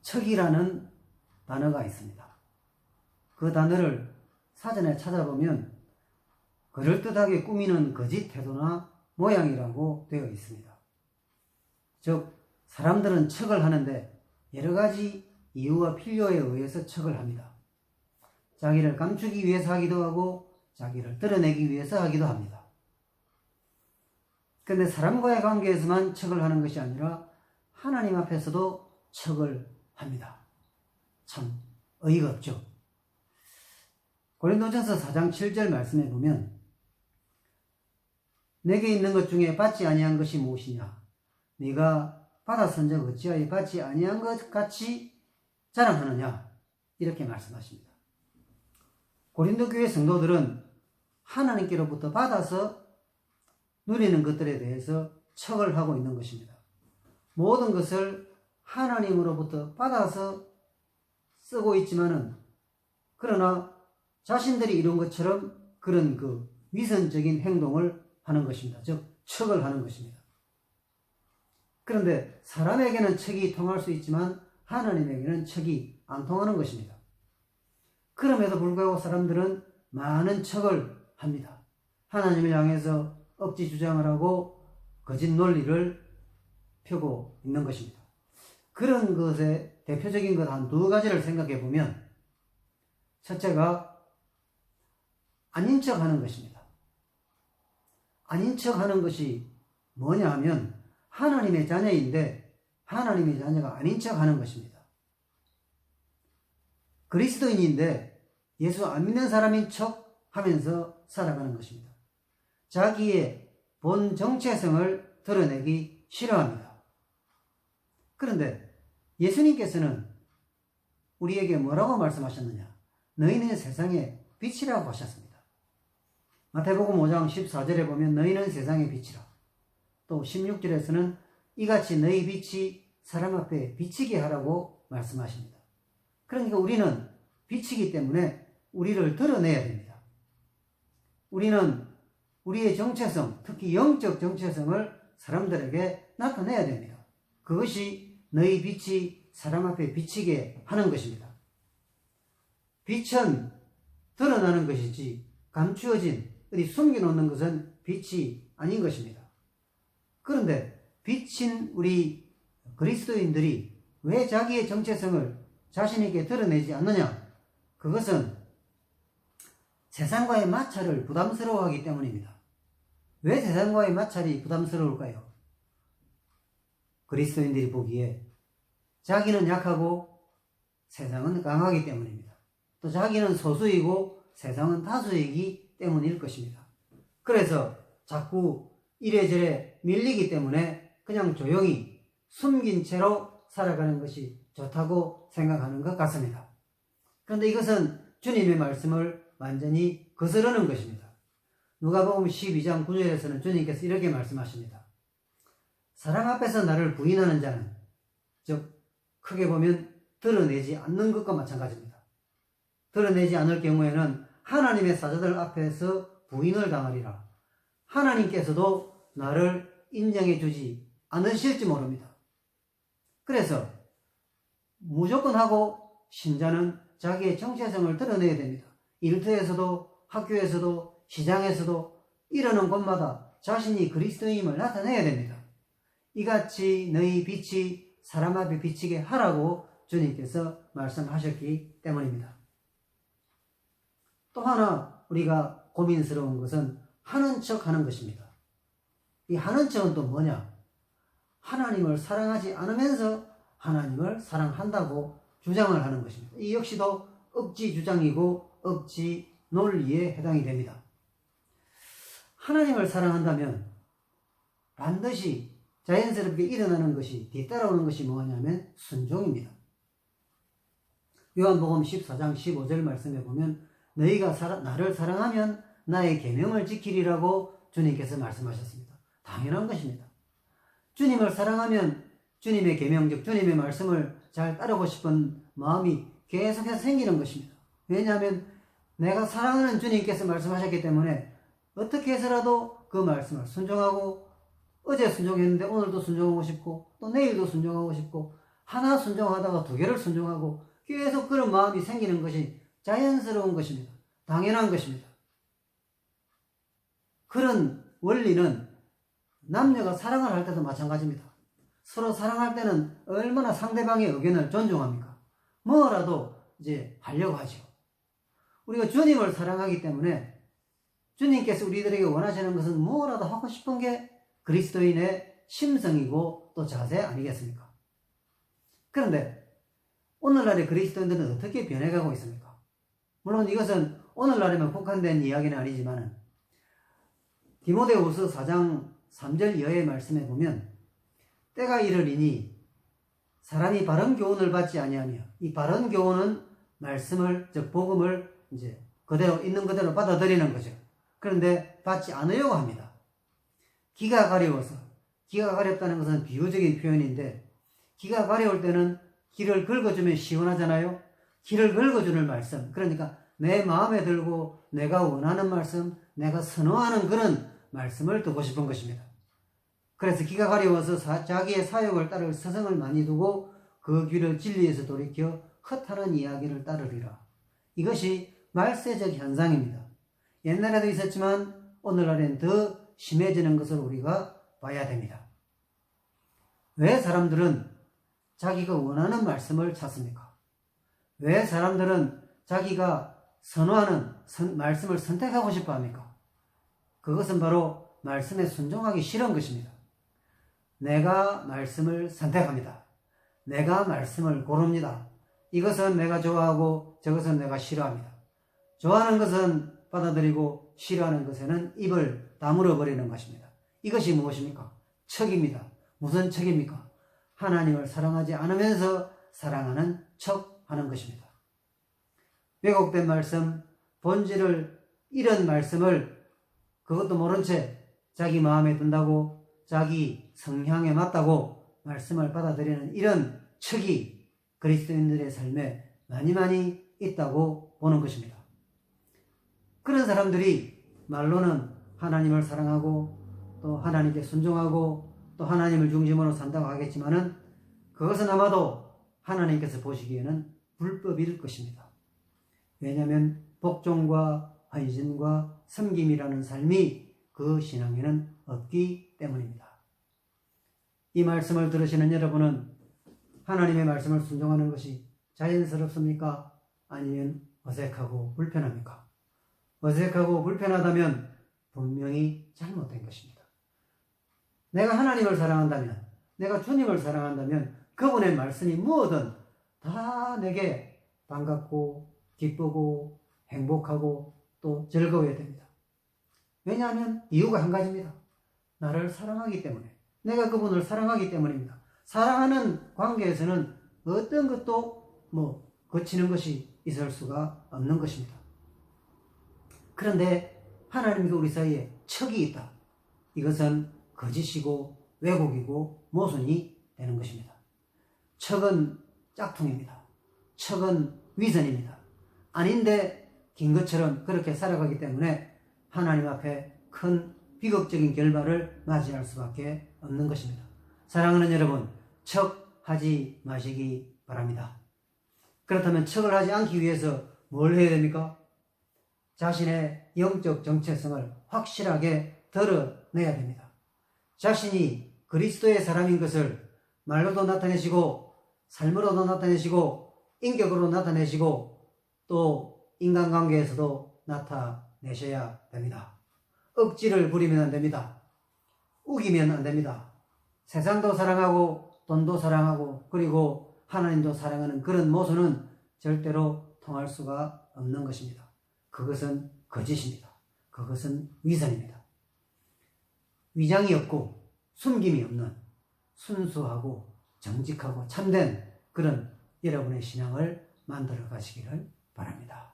척이라는 단어가 있습니다. 그 단어를 사전에 찾아보면 그럴듯하게 꾸미는 거짓 태도나 모양이라고 되어 있습니다. 즉 사람들은 척을 하는데 여러 가지 이유와 필요에 의해서 척을 합니다. 자기를 감추기 위해서 하기도 하고 자기를 드러내기 위해서 하기도 합니다. 그런데 사람과의 관계에서만 척을 하는 것이 아니라 하나님 앞에서도 척을 합니다. 참 어이가 없죠. 고린도전서 4장 7절 말씀에 보면 내게 있는 것 중에 받지 아니한 것이 무엇이냐? 네가 받았은즉 어찌하여 받지 아니한 것 같이 자랑하느냐? 이렇게 말씀하십니다. 고린도 교회 성도들은 하나님께로부터 받아서 누리는 것들에 대해서 척을 하고 있는 것입니다. 모든 것을 하나님으로부터 받아서 쓰고 있지만은 그러나 자신들이 이룬 것처럼 그런 그 위선적인 행동을 하는 것입니다. 즉 척을 하는 것입니다. 그런데 사람에게는 척이 통할 수 있지만 하나님에게는 척이 안 통하는 것입니다. 그럼에도 불구하고 사람들은 많은 척을 합니다. 하나님을 향해서 억지 주장을 하고 거짓 논리를 펴고 있는 것입니다. 그런 것의 대표적인 것 한 두 가지를 생각해 보면 첫째가 아닌 척 하는 것입니다. 아닌 척 하는 것이 뭐냐 하면 하나님의 자녀인데 하나님의 자녀가 아닌 척 하는 것입니다. 그리스도인인데 예수 안 믿는 사람인 척 하면서 살아가는 것입니다. 자기의 본 정체성을 드러내기 싫어합니다. 그런데 예수님께서는 우리에게 뭐라고 말씀하셨느냐? 너희는 세상의 빛이라고 하셨습니다. 마태복음 5장 14절에 보면 너희는 세상의 빛이라. 또 16절에서는 이같이 너희 빛이 사람 앞에 비치게 하라고 말씀하십니다. 그러니까 우리는 빛이기 때문에 우리를 드러내야 됩니다. 우리는 우리의 정체성, 특히 영적 정체성을 사람들에게 나타내야 됩니다. 그것이 너희 빛이 사람 앞에 비치게 하는 것입니다. 빛은 드러나는 것이지 감추어진 어디 숨겨놓는 것은 빛이 아닌 것입니다. 그런데 빛인 우리 그리스도인들이 왜 자기의 정체성을 자신에게 드러내지 않느냐? 그것은 세상과의 마찰을 부담스러워하기 때문입니다. 왜 세상과의 마찰이 부담스러울까요? 그리스도인들이 보기에 자기는 약하고 세상은 강하기 때문입니다. 또 자기는 소수이고 세상은 다수이기 때문일 것입니다. 그래서 자꾸 이래저래 밀리기 때문에 그냥 조용히 숨긴 채로 살아가는 것이 좋다고 생각하는 것 같습니다. 그런데 이것은 주님의 말씀을 완전히 거스르는 것입니다. 누가복음 12장 9절에서는 주님께서 이렇게 말씀하십니다. 사람 앞에서 나를 부인하는 자는, 즉 크게 보면 드러내지 않는 것과 마찬가지입니다. 드러내지 않을 경우에는 하나님의 사자들 앞에서 부인을 당하리라. 하나님께서도 나를 인정해 주지 않으실지 모릅니다. 그래서 무조건 하고 신자는 자기의 정체성을 드러내야 됩니다. 일터에서도 학교에서도 시장에서도 이러는 곳마다 자신이 그리스도인임을 나타내야 됩니다. 이같이 너희 빛이 사람 앞에 비치게 하라고 주님께서 말씀하셨기 때문입니다. 또 하나 우리가 고민스러운 것은 하는 척 하는 것입니다. 이 하는 척은 또 뭐냐? 하나님을 사랑하지 않으면서 하나님을 사랑한다고 주장을 하는 것입니다. 이 역시도 억지 주장이고 억지 논리에 해당이 됩니다. 하나님을 사랑한다면 반드시 자연스럽게 일어나는 것이 뒤따라오는 것이 뭐냐면 순종입니다. 요한복음 14장 15절 말씀에 보면 너희가 나를 사랑하면 나의 계명을 지키리라고 주님께서 말씀하셨습니다. 당연한 것입니다. 주님을 사랑하면 주님의 계명, 즉 주님의 말씀을 잘 따르고 싶은 마음이 계속해서 생기는 것입니다. 왜냐하면 내가 사랑하는 주님께서 말씀하셨기 때문에 어떻게 해서라도 그 말씀을 순종하고, 어제 순종했는데 오늘도 순종하고 싶고 또 내일도 순종하고 싶고 하나 순종하다가 두 개를 순종하고 계속 그런 마음이 생기는 것이 자연스러운 것입니다. 당연한 것입니다. 그런 원리는 남녀가 사랑을 할 때도 마찬가지입니다. 서로 사랑할 때는 얼마나 상대방의 의견을 존중합니까? 뭐라도 이제 하려고 하죠. 우리가 주님을 사랑하기 때문에 주님께서 우리들에게 원하시는 것은 뭐라도 하고 싶은 게 그리스도인의 심성이고 또 자세 아니겠습니까? 그런데 오늘날의 그리스도인들은 어떻게 변해가고 있습니까? 물론 이것은 오늘날에만 국한된 이야기는 아니지만 디모데후서 4장 3절 이하의 말씀에 보면 때가 이르리니 사람이 바른 교훈을 받지 아니하며, 이 바른 교훈은 말씀을, 즉 복음을 이제 그대로 있는 그대로 받아들이는 거죠. 그런데 받지 않으려고 합니다. 기가 가려워서, 기가 가렵다는 것은 비유적인 표현인데 기가 가려울 때는 길을 긁어주면 시원하잖아요. 길을 긁어주는 말씀, 그러니까 내 마음에 들고 내가 원하는 말씀, 내가 선호하는 그런 말씀을 듣고 싶은 것입니다. 그래서 기가 가려워서 자기의 사욕을 따를 서성을 많이 두고 그 귀를 진리에서 돌이켜 헛하는 이야기를 따르리라. 이것이 말세적 현상입니다. 옛날에도 있었지만 오늘날엔 더 심해지는 것을 우리가 봐야 됩니다. 왜 사람들은 자기가 원하는 말씀을 찾습니까? 왜 사람들은 자기가 선호하는 말씀을 선택하고 싶어 합니까? 그것은 바로 말씀에 순종하기 싫은 것입니다. 내가 말씀을 선택합니다. 내가 말씀을 고릅니다. 이것은 내가 좋아하고 저것은 내가 싫어합니다. 좋아하는 것은 받아들이고 싫어하는 것에는 입을 다물어 버리는 것입니다. 이것이 무엇입니까? 척입니다. 무슨 척입니까? 하나님을 사랑하지 않으면서 사랑하는 척하는 것입니다. 왜곡된 말씀, 본질을 잃은 말씀을 그것도 모른 채 자기 마음에 든다고, 자기 성향에 맞다고 말씀을 받아들이는 이런 척이 그리스도인들의 삶에 많이 있다고 보는 것입니다. 그런 사람들이 말로는 하나님을 사랑하고 또 하나님께 순종하고 또 하나님을 중심으로 산다고 하겠지만은 그것은 아마도 하나님께서 보시기에는 불법일 것입니다. 왜냐하면 복종과 헌신과 섬김이라는 삶이 그 신앙에는 없기 때문입니다. 이 말씀을 들으시는 여러분은 하나님의 말씀을 순종하는 것이 자연스럽습니까? 아니면 어색하고 불편합니까? 어색하고 불편하다면 분명히 잘못된 것입니다. 내가 하나님을 사랑한다면, 내가 주님을 사랑한다면 그분의 말씀이 뭐든 다 내게 반갑고 기쁘고 행복하고 또 즐거워야 됩니다. 왜냐하면 이유가 한 가지입니다. 나를 사랑하기 때문에, 내가 그분을 사랑하기 때문입니다. 사랑하는 관계에서는 어떤 것도 거치는 것이 있을 수가 없는 것입니다. 그런데 하나님과 우리 사이에 척이 있다. 이것은 거짓이고 왜곡이고 모순이 되는 것입니다. 척은 짝퉁입니다. 척은 위선입니다. 아닌데 긴 것처럼 그렇게 살아가기 때문에 하나님 앞에 큰 비극적인 결말을 맞이할 수밖에 없는 것입니다. 사랑하는 여러분, 척하지 마시기 바랍니다. 그렇다면 척을 하지 않기 위해서 뭘 해야 됩니까? 자신의 영적 정체성을 확실하게 드러내야 됩니다. 자신이 그리스도의 사람인 것을 말로도 나타내시고 삶으로도 나타내시고 인격으로 나타내시고 또 인간관계에서도 나타내셔야 됩니다. 억지를 부리면 안 됩니다. 우기면 안 됩니다. 세상도 사랑하고 돈도 사랑하고 그리고 하나님도 사랑하는 그런 모순은 절대로 통할 수가 없는 것입니다. 그것은 거짓입니다. 그것은 위선입니다. 위장이 없고 숨김이 없는 순수하고 정직하고 참된 그런 여러분의 신앙을 만들어 가시기를 바랍니다.